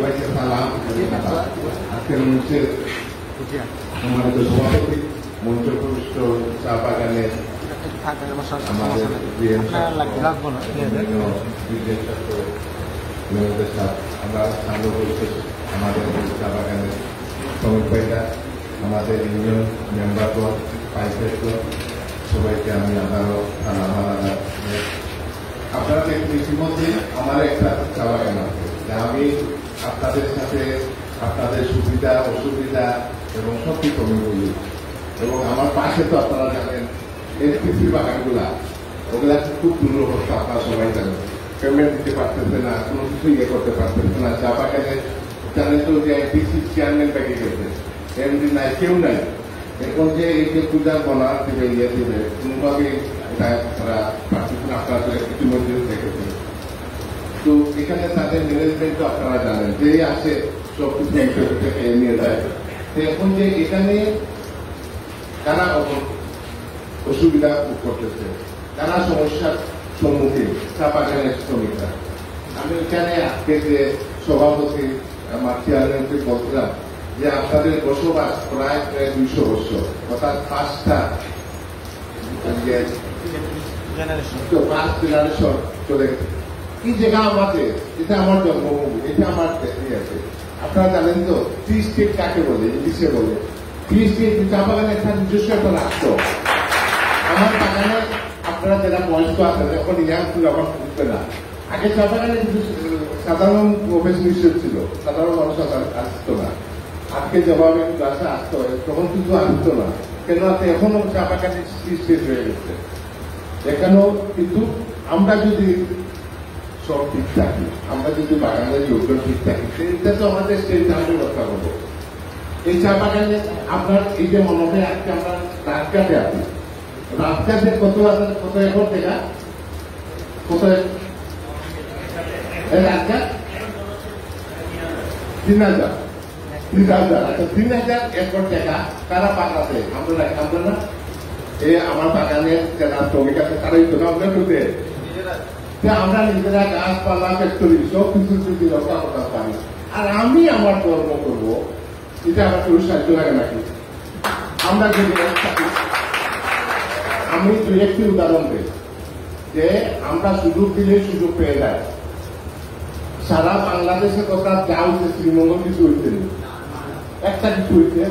সবাইকে সালাম। আজকের মঞ্চের সম্মানিত সভাপতি, মঞ্চপ্রবিষ্ট চা বাগানের আমাদের আমরা সামনে বলতে আমাদের চা বাগানের শ্রমিক ভাইরা, আমাদের ইউনিয়ন মেম্বারগণ, পাইকারগণ, সবাইকে আমি আবারও সালাম। আপনারা দেখুন, ইতিমধ্যে আমার একটা চা বাগান আছে, যা আমি আপনাদের সাথে আপনাদের সুবিধা অসুবিধা এবং সব কিছু আমি বলি। এবং আমার পাশে তো আপনারা জানেন এসপিসি বাগানগুলা, ওগুলা খুব দুর্লভতা, আপনারা সবাই জানেন। পেমেন্ট দিতে পারতেছে না, কোনো কিছু ইয়ে করতে পারতেছে না। চা বাগানে জানেন তো যে ডিসি চেয়ারম্যান পেকে গেছে, এমডি নাই, কেউ নাই। এখন যে এই যে পূজা বনা দিবে, ইয়ে দিবে, কোনোভাবে এটা তারা পারতেছে না। আপনারা তো ইতিমধ্যে দেখেছেন। তো এখানে তাদের ম্যানেজমেন্ট তো আপনারা জানেন, যে আসে সব কিছু নিয়ে যায়। তো এখন যে এখানে কারা অসুবিধা করতেছে, কারা সমস্যার সম্মুখীন, চা বাগানের শ্রমিকরা। আমি এখানে আজকে যে সভাপতি আমার চেয়ারম্যানকে বলছিলাম যে আপনাদের বসবাস প্রায় 200 বছর, অর্থাৎ 5টা জেনারেশন চলে গেছে। এই জায়গা আমাদের, এটা আমার জন্মভূমি, এটা আমার আছে। আপনারা জানেন তো 30 স্টেট কাকে বলে, ইংলিশে বলে 30 স্টেট। চা বাগানে একটা নিজস্ব একটা রাষ্ট্র। আমার বাগানে আপনারা যারা বয়স্ক আছেন, এখন ইয়াং ছিল, এখন বুঝবে না। আগে চা বাগানে কিন্তু সাধারণ প্রফেশনাল ছিল, সাধারণ মানুষ আসতো না। আজকে যেভাবে ক্লাসে আসতো, তখন কিন্তু আসতো না। কেন আছে, এখনো চা বাগানে স্টেট হয়ে গেছে এখানেও। কিন্তু আমরা যদি সব ঠিক থাকি, আমরা যদি বাগানের লোকজন ঠিক থাকি, সেটা তো আমাদের স্টেট আমি রক্ষা করবো। এই চা বাগানে আপনার এই যে মনে হয় আজকে আমরা রাজঘাটে আছি, রাজঘাটে কত একর জায়গা, কত রাজঘাট 3000। আচ্ছা, 3000 একর জায়গা কারা পাকাতে? আমরা না। এই আমার বাগানের যারা শ্রমিক আছে তারাই তো আমরা করতে, আমরা নিজেরা গাছপালা ফ্যাক্টরি সব কিছু যদি রক্ষা করতে পারি, আর আমি আমার কর্ম করবো, এটা আমার কোনো সাহায্য লাগে নাকি? আমরা যদি আমি দুই একটি উদাহরণ দিই যে আমরা সুযোগ দিলে সুযোগ পেয়ে যাই। সারা বাংলাদেশের কথা যা হচ্ছে, শ্রীমঙ্গল কিছু হইতে একটা কিছু হইছে,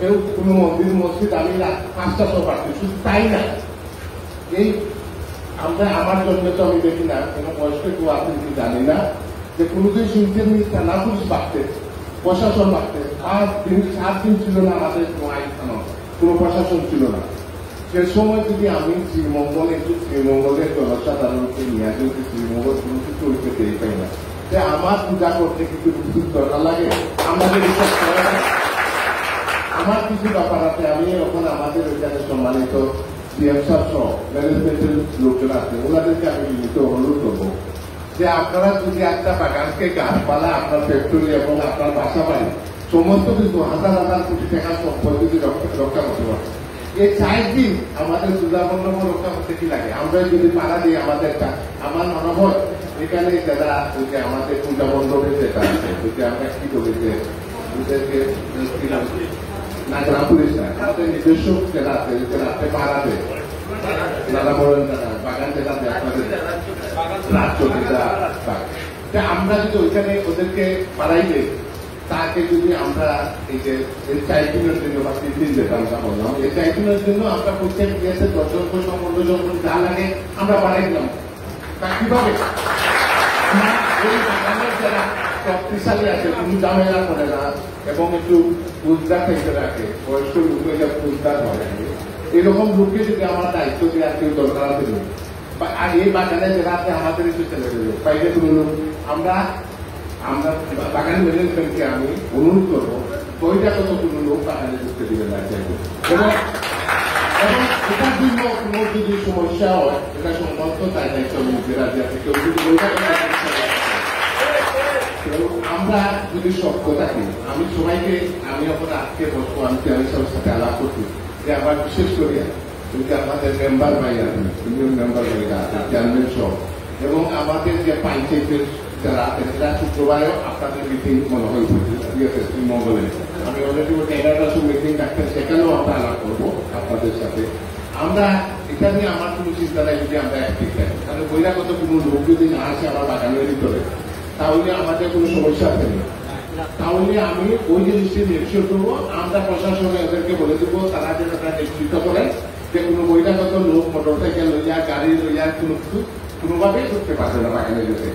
কেউ কোন মন্দির মসজিদ আমি 5টা সব পাচ্ছি, শুধু তাই না। এই আমরা আমার জন্য তো আমি দেখি না, কোন বয়স্ক কেউ আছেন কি জানি না, যে কোনোদিন শুনছেন থানা পুলিশ বাড়তে, প্রশাসন বাড়তে। 7 দিন ছিল না আমাদের কোনো প্রশাসন ছিল না। সে সময় যদি আমি শ্রীমঙ্গলের জনসাধারণকে নিয়ে যদি শ্রীমঙ্গল কোনো কিছু হইতে পেয়ে পাই না, যে আমার পূজা করতে কিছু দরকার লাগে, আমাদের আমার কিছু ব্যাপার আছে। আমি এখন আমাদের ওইখানে সম্মানিত সিএম সাহেব সহ ম্যানেজমেন্টের লোকজন আছে, ওনাদেরকে আমি বিনীত অনুরোধ করবো যে আপনারা যদি একটা বাগানকে গাছপালা, আপনার ফ্যাক্টরি এবং আপনার বাসা বাড়ি সমস্ত কিছু হাজার কোটি টাকার সম্পদ যদি রক্ষা করতে পারে, এই 4 দিন আমাদের পূজা মণ্ডপ রক্ষা করতে কি লাগে? আমরা যদি পাড়া দিই আমাদের, আমার মনে হয় এখানে যারা আমাদের পূজা মণ্ডপে যেটা আছে, আমরা কি করি যে ওদেরকে না গ্রাম পুলিশ না, আমাদের নিজস্ব জেলা আছে, জেলাতে পাড়া দেয়, যারা বলেন বাগান জেলাতে আপনাদের রাজ্য আমরা যদি ওইখানে ওদেরকে পাড়াই দেয়, তাকে যদি আমরা এই যে 4 দিনের জন্য বা 3 দিন যেটা বললাম, এই 4 দিনের জন্য আমরা প্রত্যেক দিয়েছে 10 জন 15 জন যা লাগে আমরা বাড়াই দিলাম। তা কিভাবে এই বাগানের যারা শক্তিশালী আছে, কোনো ঝামেলা করে না এবং একটু উদ্ধার থেকে রাখে, বয়স্ক লোকের উদ্ধার হয়, এরকম লোককে যদি আমার দায়িত্ব দেওয়ার কেউ দরকার আছে, আর এই বাগানে যারা আছে আমাদের একটু ছেলে দেবে বাইরে কোনো লোক, আমরা বাগান ম্যানেজমেন্টকে আমি অনুরোধ করবো ওইটা কত কোনো লোক বাগানে ঢুকতে দিবে না চাইবো। এবং এটার জন্য কোনো যদি সমস্যা হয়, এটা সমস্ত তাই দায়িত্ব নিজেরা যাতে কেউ যদি আমরা যদি সভ্য থাকি, আমি সবাইকে, আমি এখন আজকে বসবো, আমি সবার সাথে আলাপ করছি যে আমার বিশেষ করে আমাদের মেম্বার ভাই আছে, ইউনিয়ন মেম্বার ভাইরা আছে, চেয়ারম্যান সহ, এবং আমাদের যে পঞ্চায়েতের যারা আছেন এরা শুক্রবারেও আপনাদের মিটিং মনে হয় মঙ্গলে আমি অলরেডি 11টার মিটিং রাখতেন, সেখানেও আমরা আলাপ করবো আপনাদের সাথে। আমরা এটা নিয়ে আমার কোনো চিন্তা নাই যদি আমরা অ্যাক্টিভ থাকি, তাহলে বহিরাগত কোনো লোক যদি না আসে আমার বাগানের ভিতরে তাহলে আমাদের কোনো সমস্যা আছে না। তাহলে আমি ওই জিনিসটি নিশ্চিত করবো, আমরা প্রশাসনে ওদেরকে বলে দেবো তারা যেন তারা নিশ্চিত করেন যে কোনো বহিরাগত লোক মোটরসাইকেল লইয়া গাড়ি লইয়া কোনোভাবেই ঢুকতে পারবে না বাগানে যেতে।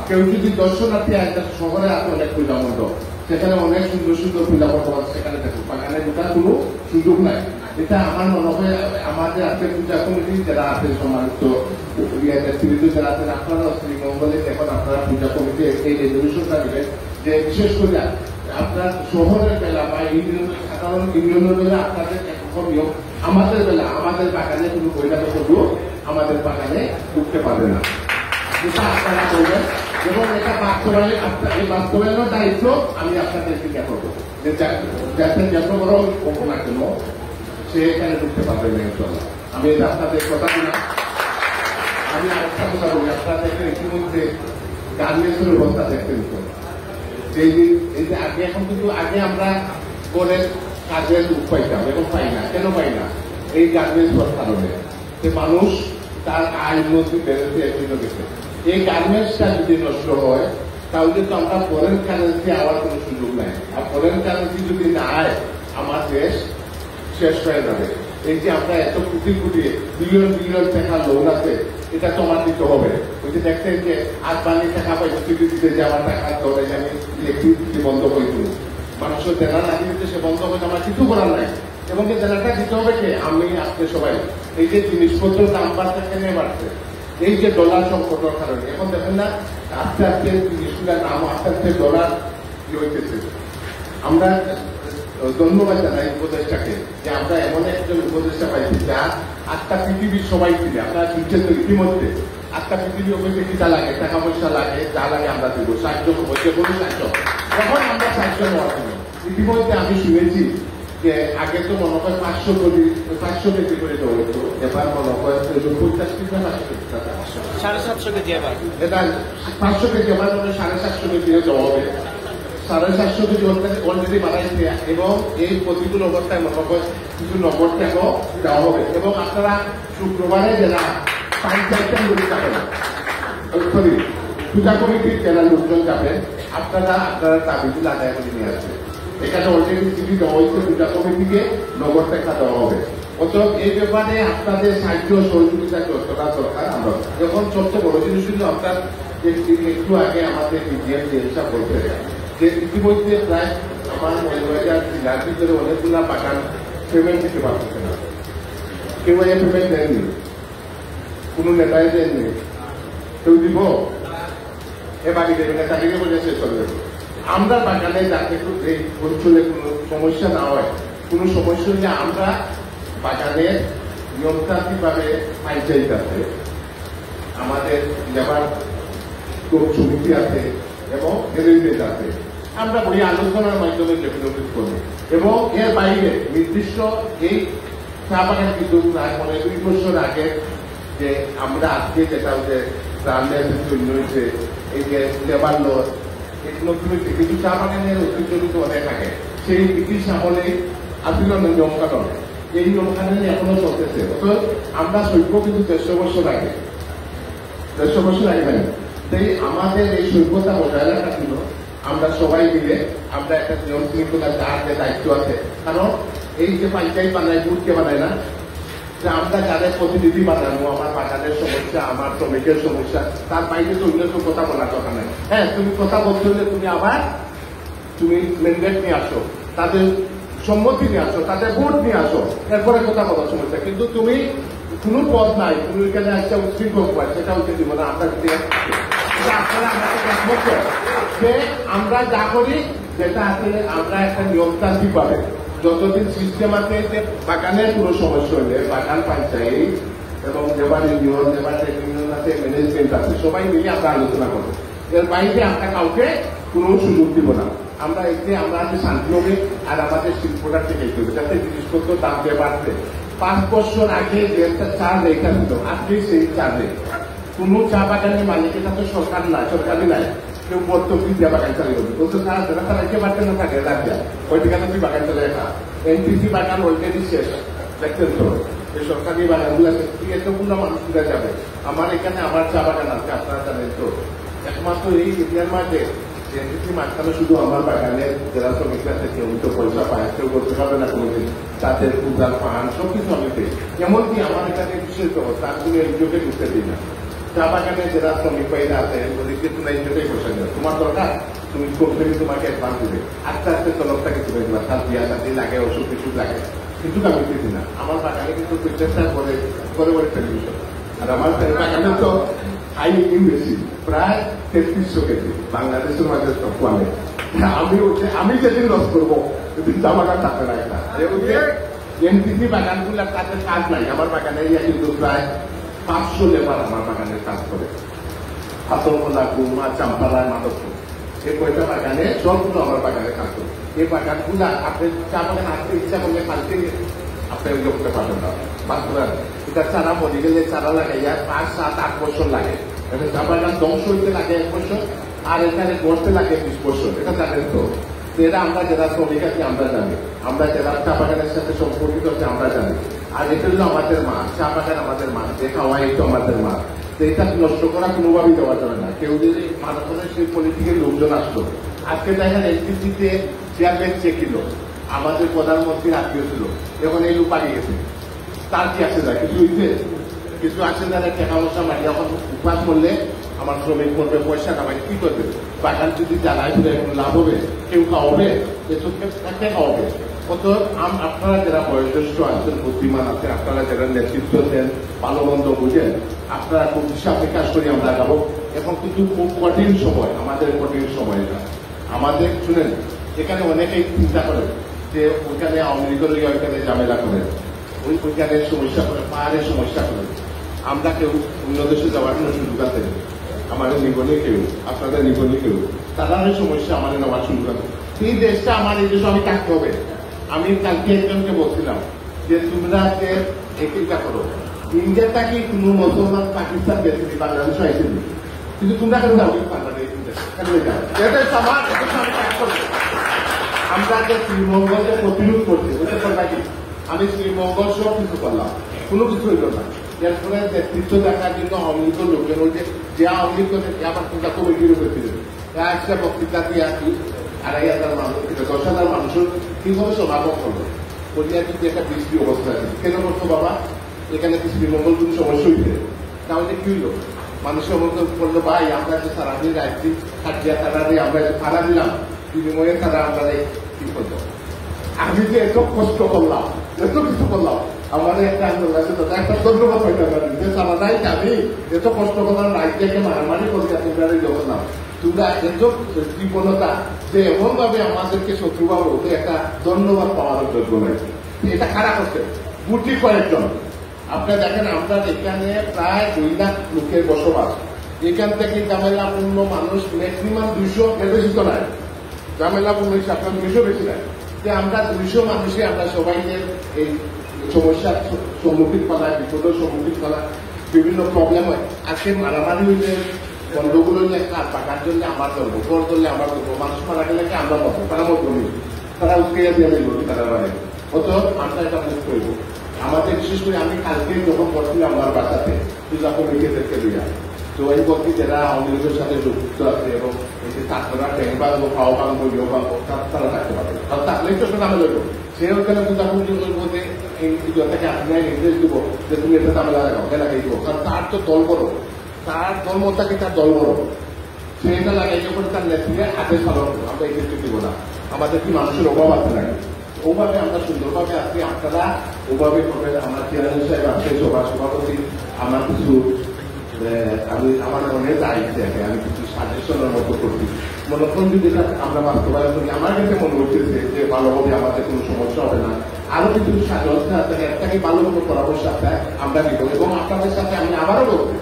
কেউ যদি দর্শনার্থী একটা শহরে আছে অনেক পূজা মণ্ডপ, সেখানে অনেক সুন্দর সুন্দর পূজা মণ্ডপ আছে, সেখানে দেখুন বাগানে ঢোকার কোনো সুযোগ নাই। এটা আমার মনে হয় আমাদের আছে পূজা কমিটি যারা আছে সম্মানিত নেতৃত্ব যারা আছেন আপনারা শ্রীমঙ্গলে এখন আপনারা পূজা কমিটি এই রেজলিউশনটা নেবেন যে বিশেষ করে আপনার শহরের বেলা বা সাধারণ ইউনিয়নের বেলা আপনাদের একরকম নিয়ম, আমাদের বেলা আমাদের বাগানে কোনো বহিরাগত লোক আমাদের বাগানে ঢুকতে পারবে না, যেটা আপনারা করবেন। এবং এটা বাস্তবায়নের দায়িত্ব আমি আপনাদেরকে করবো যে যাতে যত বড় হোক না কেন সে এখানে ঢুকতে পারবে না ইনশাল্লাহ। আমি এটা আপনাদের কথা দিলাম। আমি আরেকটা কথা বলি, আপনাদের ইতিমধ্যে গার্মেন্টসের অবস্থা দেখতেন এই যে আগে এখন কিন্তু আগে আমরা বলের কাজের লোক পাইতাম, এখন পাই না। কেন পাই না? এই গার্মেন্টস হওয়ার কারণে যে মানুষ তার আয় উন্নতি বেড়েছে এজন্য গেছে। এই গার্মেন্টসটা যদি নষ্ট হয় তাহলে তো আমরা ফরেন কারেন্সি আওয়ার কোনো সুযোগ নাই, আর ফরেন কারেন্সি যদি না আয় আমার দেশ শেষ হয়ে যাবে। এই যে আমরা এত কোটি কোটি বিলিয়ন বিলিয়ন টাকা লোন আছে, এটা তো আমার দিতে হবে। ওই যে দেখতেন যে আদবানি টাকা পাইছে দিতে যে আমার টাকা ধরে আমি ইলেকট্রিসিটি বন্ধ করে দিব, মানুষের দেনা না দিতে সে বন্ধ হয়ে আমার কিছু করার নাই। এবং যে দেনাটা দিতে হবে কে? আমি আপনি সবাই। এই যে জিনিসপত্রের দাম বাড়তে কেন বাড়ছে? এই যে ডলার সংকটের কারণে এখন দেখেন না আস্তে আস্তে জিনিসগুলোর দাম আস্তে আস্তে ডলার কি হইতেছে। আমরা ধন্যবাদ জানাই উপদেষ্টাকে যে আমরা এমন একজন উপদেষ্টা পাইছি যা আটটা পৃথিবীর সবাই ছিল। আপনারা শুনছেন তো ইতিমধ্যে আটটা পৃথিবীর অফিসে কিটা লাগে, টাকা পয়সা লাগে, যা লাগে আমরা দেবো। সাহায্য হচ্ছে কোনো সাহায্য তখন আমরা সাহায্য নেওয়ার জন্য ইতিমধ্যে আমি শুনেছি যে আগে তো মনে হয় 500 কেজি করে দেওয়া হতো, এবার মনে হয় 50 কেজি না 750 কেজি, এবার এটা 500 কেজি এবার মনে হয় 750 কেজি দেওয়া হবে। 750 কেজি অলরেডি বাড়াইছে এবং এই প্রতিকূল অবস্থায় মনে হয় কিছু নগদ টাকাও দেওয়া হবে। এবং আপনারা শুক্রবারে যারা পঞ্চায়েতের লোক যাবেন, সরি পূজা কমিটির যারা লোকজন যাবেন, আপনারা দাবিগুলো আদায় করে নিয়ে আসবেন। এখানে অলরেডি চিঠি দেওয়া হয়েছে পূজা কমিটিকে, নগদ টাকা দেওয়া হবে। অতএব এই ব্যাপারে আপনাদের সাহায্য সহযোগিতা করা দরকার। আমরা যখন সবচেয়ে বড় জিনিস শুধু আপনার একটু আগে আমাদের বিজিএম হিসাব বলতে যে ইতিমধ্যে প্রায় আমার মহিলার জেলার ভিতরে অনেকগুলা বাগান পেমেন্ট দিতে পারতেছে না। কেউ পেমেন্ট দেননি, কোনো নেতাই দেননি, কেউ দিব এ বাকি দেবে না, তাদেরকে বলে শেষ করবে। আমরা বাগানে যাতে এই অঞ্চলে কোনো সমস্যা না হয়, কোনো সমস্যা হলে আমরা বাগানের নিয়মতান্ত্রিকভাবে পঞ্চায়েত আছে, আমাদের লেবার সমিতি আছে এবং এজেন্ট আছে, আমরা বলি আলোচনার মাধ্যমে ডেভেলপমেন্ট করবো। এবং এর বাইরে নির্দিষ্ট এই চা বাগান কিন্তু প্রায় 20 বছর আগে যে আমরা আজকে যেটা হচ্ছে হয়েছে এই যে লেবার লোন, এগুলো কিন্তু চা বাগানের ঐতিহ্য কিন্তু অনেক আগে, সেই ব্রিটিশ আমলে আসলে নিয়মকানুন, এই নিয়মকানুন এখনো চলতেছে। অর্থাৎ আমরা সৈক্য কিন্তু 150 বছর আগে নাই। তাই আমাদের এই সভ্যতা বজায় রাখার জন্য আমরা সবাই মিলে আমরা একটা নিয়ম শৃঙ্খলা যার যে দায়িত্ব আছে, কারণ এই যে পঞ্চায়েত বানায় বুথকে বানায় না, যে আমরা যাদের প্রতিনিধি বানাবো, আমার বাগানের সমস্যা, আমার শ্রমিকের সমস্যা, তার বাইরে তো অন্য কথা বলার কথা নেই। হ্যাঁ, তুমি কথা বলতে হলে তুমি ম্যান্ডেট নিয়ে আসো, তাদের সম্মতি নিয়ে আসো, তাদের ভোট নিয়ে আসো, এরপরে কথা বলার সমস্যা। কিন্তু তুমি কোনো পদ নাই, তুমি এখানে একটা উৎসৃঙ্খল পায়, সেটা হচ্ছে দিব না। আমরা আপনারা আমাকে একমত যে আমরা যা করি যেটা আসলে আমরা একটা নিয়মতান্ত্রিক পাবে, যতদিন সিস্টেম আছে যে বাগানের কোনো সমস্যা হলে বাগান পঞ্চায়েত এবং লেবার ইউনিয়ন, লেবার ইউনিয়ন আছে, ম্যানেজমেন্ট আছে, সবাই মিলে আমরা আলোচনা করবো। এর বাইরে আমরা কাউকে কোনো সুযোগ দিব না। আমরা এতে আমরা আছে শান্তি হবে আর আমাদের শিল্পটা থেকে হবে, যাতে জিনিসপত্র দাম দিয়ে বাড়ছে। 5 বছর আগে যে একটা চার রেখা ছিল, আজকে সেই চার রেখা কোন চা বাগানের মালিকের সাথে সরকার নাই, সরকারি নাই, কেউ বর্তমানে দিয়ে বাগান চালিয়ে করবে বলতে তারা যারা তারা একে পারতে না থাকে রাজ্যা ওই ঠিকানা তুই বাগান চালিয়ে খা। এনপিসি বাগান ওইটাই শেষ দেখতেন তো, এই সরকারি বাগানগুলো এতগুলো মানুষ ঘুরে যাবে। আমার এখানে আমার চা বাগান আছে আপনারা জানেন তো, একমাত্র এই এরিয়ার মাঝে এনপিসি মাঝখানে শুধু আমার বাগানে যারা শ্রমিকরা থেকে উল্টো পয়সা পায়, কেউ করতে পারবে না কোনোদিন, তাদের পূজার পান সবকিছু আমি দিই। এমনকি আমার এখানে বিশেষ ব্যবস্থা আমি এনজিওকে ঢুকতে দিই না। চা বাগানে যারা শ্রমিক ভাইরা আছে ওদেরকে তোমরা এনজিওটাই বসে যাও, তোমার দরকার তুমি কোম্পানি তোমাকে অ্যাডভান্স দিবে, আস্তে আস্তে তরফটাকে তুমি দিবা, সার দিয়া সাথে লাগে ওষুধ কিছু লাগে, কিন্তু আমি দিচ্ছি না। আমার বাগানে কিন্তু প্রচেষ্টা করে করে করে টেলিভিশন, আর আমার বাগানে তো হাই ইনকাম বেশি, প্রায় 3300 কেজি বাংলাদেশের মাঝে কমে। আমি যেদিন লস করবো যদি চা বাগান থাকবে না একটা এনপিসি বাগানগুলো তাদের কাজ নাই। আমার বাগানে কিন্তু প্রায় 500 লেবার আমার বাগানে কাজ করে, হাতরকোলা, গুরমা, চাম্পালা, মাধবপুর, এই কয়টা বাগানে সবগুলো আমার বাগানে কাজ করে। এই বাগানগুলা আপনি চা বাগান আসতে ইচ্ছা করলে কালকে আপনি করতে পারবেন না। বাঁকুড়ার এটা চারা মরে গেলে চারা লাগাইয়া 5, 7, 8 বছর লাগে। এটা চা বাগান ধ্বংস হইতে লাগে 1 বছর, আর এখানে গড়তে লাগে 20 বছর। এটা জানেন তো, এটা আমরা যারা শ্রমিক আছি আমরা জানি, আমরা যারা চা বাগানের সাথে সম্পর্কিত আছে আমরা জানি। আর এটা হলো আমাদের মা, চা বাগান আমাদের মা, যে খাওয়াই তো আমাদের মা। তো এটা নষ্ট করা কোনোভাবেই দেওয়া যাবে না। কেউ যদি মানবতার সেই পলিটিকের লোকজন আসলো, আজকে দেখেন এনপিসিতে চেয়ারম্যান চেকিল আমাদের প্রধানমন্ত্রীর আত্মীয় ছিল, এখন এই লোক পালিয়ে গেছে, তার কি আসে যায়? কিছু হইতে কিছু আসে যায় না। টাকা পয়সা মারি এখন উপাস করলে আমার শ্রমিক করবে, পয়সা কামাই কি করবে? বাগান যদি জ্বালায় ফিরে এখন লাভ হবে? কেউ খাওয়াবে? এসব কে খাওয়াবে? কত আপনারা যারা বয়োজ্যেষ্ঠ আছেন, বুদ্ধিমান আছেন, আপনারা যারা নেতৃত্ব দেন, ভালো মন্দ বুঝেন, আপনারা খুব হিসাব বিকাশ করি আমরা আগাবো। এখন কিন্তু খুব কঠিন সময়, আমাদের কঠিন সময় এটা। আমাদের শুনেন, এখানে অনেকেই চিন্তা করেন যে ওইখানে আওয়ামী লীগের ওইখানে ঝামেলা করেন, ওইখানে সমস্যা করে, পাহাড়ের সমস্যা করেন। আমরা কেউ অন্য দেশে যাওয়ার কোনো সুযোগ আছে? আমাদের নিবনে কেউ, আপনাদের নিবনে কেউ, তাদের সমস্যা আমাদের নেওয়ার সুযোগ আছে। এই দেশটা আমার, এই দেশে আমি থাকতে হবে। আমি কালকে একজনকে বলছিলাম যে তোমরা যে চিন্তা করো, ইন্ডিয়াটা কি কোন মুসলমান পাকিস্তান বেশি বাংলাদেশ আইসি, কিন্তু তোমরা কেন যাও এটাই সবার আমরা যে শ্রীমঙ্গলকে প্রতিরোধ করছি ওটা করবা কি? আমি শ্রীমঙ্গল সব কিছু করলাম, কোনো কিছু হইল না। এর ফলে নেতৃত্ব দেখার জন্য আওয়ামী লীগের লোকজন ওই যে আওয়ামী লীগ আমার চিন্তা কমিটির উপরে একটা বক্তৃতা দিয়ে আসি 2,500 মানুষ, 10,000 মানুষের কিভাবে সমাগম করলো, বলিয়া কিন্তু একটা বৃষ্টি অবস্থা আছে। কেন করতো বাবা? এখানে কি শ্রীমঙ্গল কোন সমস্যা হইতে? তাহলে কি হইল? মানুষের মতো বললো ভাই আমরা যে সারাদিন রাত্রি খাটিয়া তারা দিয়ে আমরা যে ভাড়া দিলাম, বিনিময়ে তারা আমরা কি করবো? আমি যে এত কষ্ট করলাম, এত কিছু করলাম, আমাদের একটা আন্দোলন আছে, তাদের একটা ধন্যবাদ হইতে পারি যে সারা রাইট আমি এত কষ্ট করলাম, রাইটটাকে মারামারি করি তোমরা করলাম, তোমরা এত কৃপণতা যে এমন ভাবে আমাদেরকে শত্রুভাব ওদের একটা ধন্যবাদ পাওয়ার যোগ্য নয়। এটা খারাপ হচ্ছে গুটি কয়েকজন। আপনারা দেখেন আমরা এখানে প্রায় 2 লাখ লোকের বসবাস, এখান থেকে ঝামেলাপূর্ণ মানুষ ম্যাক্সিমাম 200 এর বেশি তো নাই, ঝামেলাপূর্ণ আপনার 200 বেশি নাই, যে আমরা 200 মানুষে আমরা সবাইকে এই সমস্যার সম্মুখীন করায়, বিপদের সম্মুখীন করা, বিভিন্ন প্রবলেম হয়। আজকে মারামারি হইলে গন্ডগোল হইলে টাকার জন্য আমার ধরবো, তোর ধরলে আমার ধরবো, মানুষ মারা গেলে আমরা মতো তারা মত বলি, তারা উঠে দিয়ে বলি তারা মানে অত আমরা এটা মুখ করব। আমাদের বিশেষ করে আমি কালকে যখন করছিলাম আমার বাসাতে পূজা কমিটিদেরকে দিয়া, তো এই বলছি যারা আওয়ামী লীগের সাথে যুক্ত আছে এবং এই যে ছাত্ররা ট্যাং বাঁধবো, খাওয়া বাঁধবো, ইয়ে বাঁধবো, তারা থাকতে পারবে, আর থাকলেই তো নামে লইব। সে ওখানে পূজা কমিটি করবো যে থেকে আপনি নির্দেশ দিব যে তুমি এটা তামেলা লাগাও, লাগাই দিব, কারণ তার তো দল বড়, তার ধর্মটাকে তার দল বড়, সে এটা লাগাই যখন তার নেতৃত্বে আদেশ পালন করবো। আমরা এই ক্ষেত্রে দিব না, আমাদের কি মানুষের অভাব আছে নাকি? ওভাবে আমরা সুন্দরভাবে আছি, আপনারা ওভাবে করবেন। আমার চেয়ারম্যান সাহেব আছে, সভাপতি, আমার কিছু আমি আমার মনে দায়িত্বে আছে, আমি কিছু সাজেশনের মতো করছি, মনে করুন যদি আমরা বাস্তবায়ন করি আমার কাছে মনে হচ্ছে যে ভালোভাবে আমাদের কোনো সমস্যা হবে না। আরো কিছু সাজেশন আছে, একটাকে ভালোভাবে পরামর্শ আছে আমরা দিব, এবং আপনাদের সাথে আমি আবারও বলবো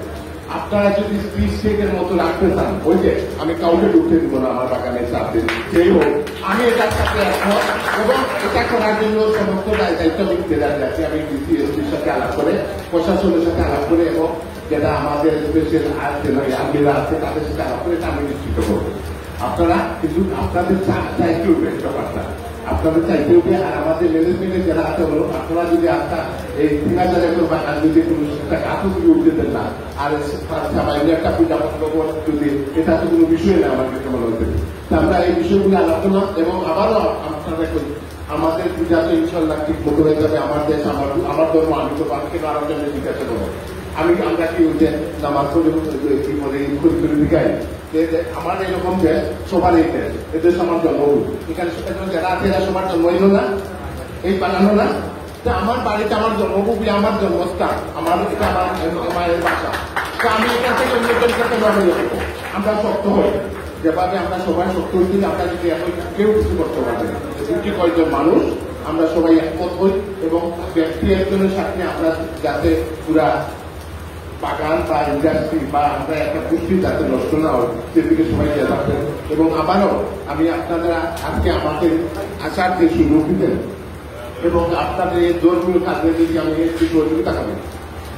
আপনারা যদি স্পিচ টেকের মতো রাখতে চান, ওই যে আমি কাউকে ঢুকতে দিব না আমার বাগানে চাপতে, সেই হোক আমি এটার সাথে একমত, এবং এটা করার জন্য সমস্ত দায়িত্ব আমি ফেরার যাচ্ছি। আমি ডিসি এসপির সাথে আলাপ করে, প্রশাসনের সাথে আলাপ করে এবং যেটা আমাদের দেশের আর্মিরা আছে তাদের সাথে আলাপ করে আমি নিশ্চিত করবো। আপনারা কিন্তু আপনাদের চাইতে উঠবে ব্যাপারটা, আপনাদের চাইতে উঠবে। আর আমাদের ম্যানেজমেন্টের যারা আছে আপনারা যদি আপনার এই 3000 একর বাগান যদি কোনো গাছও যদি উঠতে দেন না, আর সামান্য একটা পূজা মণ্ডপ যদি, এটা তো কোনো বিষয় না আমার কাছে মনে হচ্ছে। আমরা এই বিষয়গুলো আলোচনা এবং আবারও আপনারা আমাদের পূজা তো ইনশাল্লাহ ঠিক মতো হয়ে যাবে। আমার দেশ, আমার ধর্ম, আমি তো বাকি আরো জন্য জিজ্ঞাসা করবো। আমরা কি হচ্ছে নামাজ পড়ে কি বলে দিকাই আমার এরকম দেশ, সবার এই দেশ, এদেশ আমার জন্মভূমি। এখানে যারা আছে এরা সবার জন্ম হইল না, এই বানানো না। তো আমার বাড়িতে আমার জন্মভূমি, আমার জন্মস্থান, আমার এটা আমার মায়ের বাসা। তো আমি এখান থেকে অন্যদের কাছে আমরা শক্ত হই, যেভাবে আমরা সবাই শক্ত হইতে আমরা যদি এখন কেউ কিছু করতে পারবে না। দুটি কয়েকজন মানুষ আমরা সবাই একমত হই এবং ব্যক্তি একজনের সাথে আমরা যাতে পুরা বাগান বা ইন্ডাস্ট্রি বা আমরা একটা পুষ্টি যাতে নষ্ট না হয় সেদিকে সবাই খেয়াল রাখবেন। এবং আবারও আমি আপনারা আজকে আমাকে আসার যে সুযোগ দিতেন এবং আপনাদের এই ধর্মীয় কাজে যদি আমি একটু সহযোগিতা করি,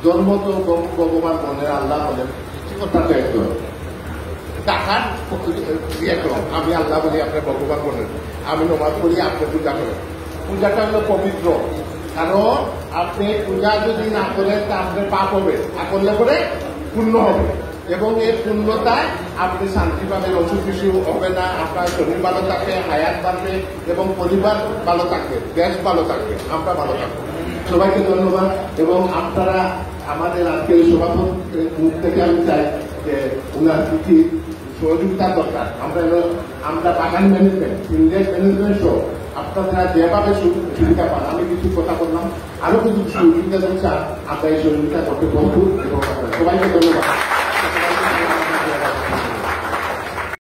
ধর্ম তো ভগবান বলেন, আল্লাহ বলেন, কথাটা একদম টাকার আমি আল্লাহ বলি, আপনার ভগবান বলেন, আমি নমাজ করি, আপনি পূজা করেন। পূজাটা হলো পবিত্র, কারণ আপনি পূজা যদি না করেন তা আপনার পাপ হবে, আর করলে পরে পূর্ণ হবে এবং এই পূর্ণতায় আপনি শান্তি পাবেন, অসুখ বিসুখ হবে না, আপনার শরীর ভালো থাকবে, হায়াত বাড়বে এবং পরিবার ভালো থাকবে, দেশ ভালো থাকবে, আমরা ভালো থাকবো। সবাইকে ধন্যবাদ। এবং আপনারা আমাদের আজকের সভাপতির মুখ থেকে আমি চাই যে উনার কিছু সহযোগিতার দরকার। আমরা বাগান ম্যানেজমেন্ট, ইন্ডিয়ান ম্যানেজমেন্ট সহ আপনারা যেভাবে সুবিধা পান, আমি কিছু কথা বললাম, আরো কিছু সহযোগিতা দরকার, আমরা এই সহযোগিতা করতে প্রস্তুত এবং সবাইকে ধন্যবাদ।